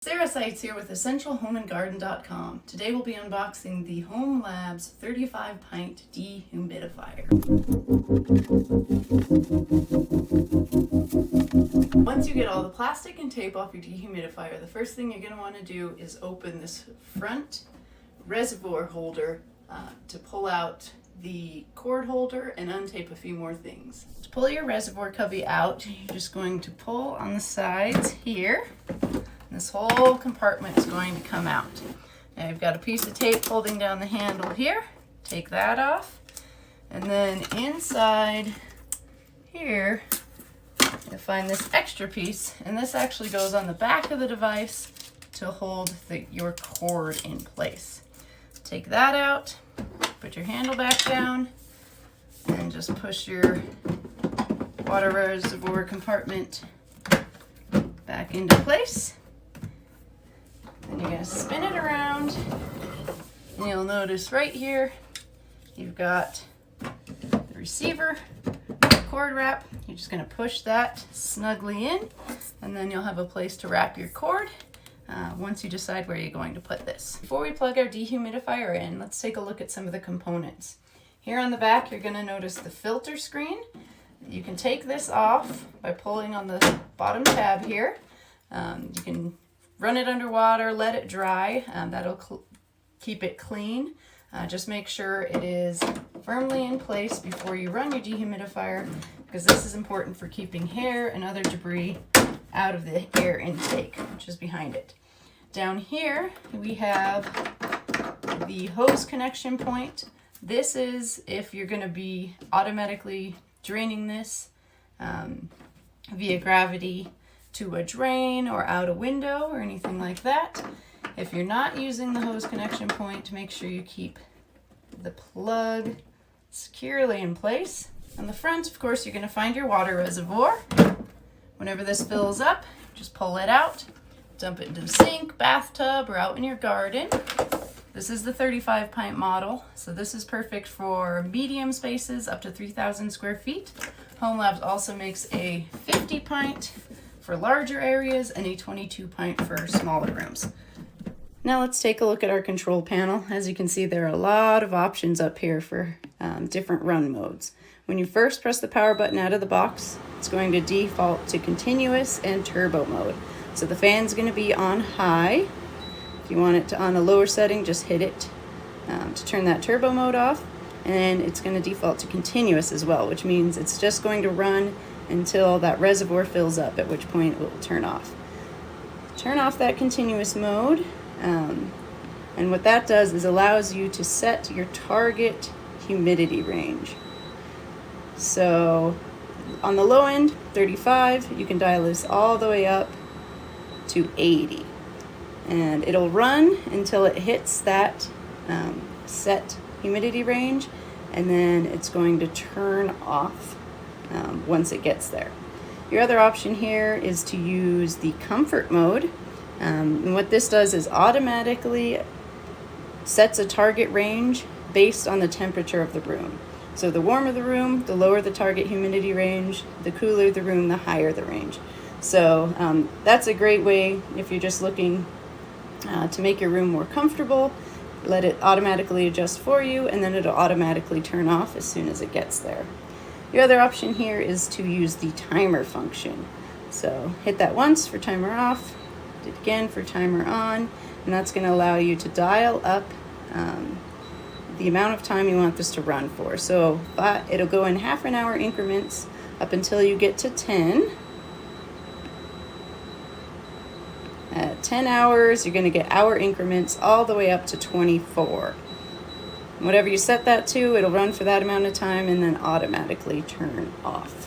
Sarah Seitz here with EssentialHomeandGarden.com. Today we'll be unboxing the hOmelabs 35 Pint Dehumidifier. Once you get all the plastic and tape off your dehumidifier, the first thing you're going to want to do is open this front reservoir holder to pull out the cord holder and untape a few more things. To pull your reservoir cubby out, you're just going to pull on the sides here. This whole compartment is going to come out. Now you've got a piece of tape holding down the handle here. Take that off. And then inside here, you'll find this extra piece. And this actually goes on the back of the device to hold your cord in place. Take that out, put your handle back down, and just push your water reservoir compartment back into place. Then you're going to spin it around, and you'll notice right here you've got the receiver, the cord wrap. You're just going to push that snugly in, and then you'll have a place to wrap your cord once you decide where you're going to put this. Before we plug our dehumidifier in, let's take a look at some of the components. Here on the back, you're going to notice the filter screen. You can take this off by pulling on the bottom tab here. You can run it underwater, let it dry. That'll keep it clean. Just make sure it is firmly in place before you run your dehumidifier, because this is important for keeping hair and other debris out of the air intake, which is behind it. Down here, we have the hose connection point. This is if you're going to be automatically draining this via gravity to a drain or out a window or anything like that. If you're not using the hose connection point, make sure you keep the plug securely in place. On the front, of course, you're going to find your water reservoir. Whenever this fills up, just pull it out, dump it into the sink, bathtub, or out in your garden. This is the 35 pint model, so this is perfect for medium spaces up to 3,000 square feet. hOmelabs also makes a 50 pint for larger areas and a 22 pint for smaller rooms. Now let's take a look at our control panel. As you can see, there are a lot of options up here for different run modes. When you first press the power button out of the box, it's going to default to continuous and turbo mode. So the fan's going to be on high. If you want it on a lower setting, just hit it to turn that turbo mode off. And it's going to default to continuous as well, which means it's just going to run until that reservoir fills up, at which point it will turn off. Turn off that continuous mode, and what that does is allows you to set your target humidity range. So on the low end, 35, you can dial this all the way up to 80. And it'll run until it hits that set humidity range, and then it's going to turn off once it gets there. Your other option here is to use the comfort mode. And what this does is automatically sets a target range based on the temperature of the room. So the warmer the room, the lower the target humidity range, the cooler the room, the higher the range. So that's a great way if you're just looking to make your room more comfortable. Let it automatically adjust for you, and then it'll automatically turn off as soon as it gets there. Your other option here is to use the timer function. So hit that once for timer off, hit it again for timer on, and that's going to allow you to dial up the amount of time you want this to run for. So it'll go in half an hour increments up until you get to 10. At 10 hours, you're going to get hour increments all the way up to 24. Whatever you set that to, it'll run for that amount of time and then automatically turn off.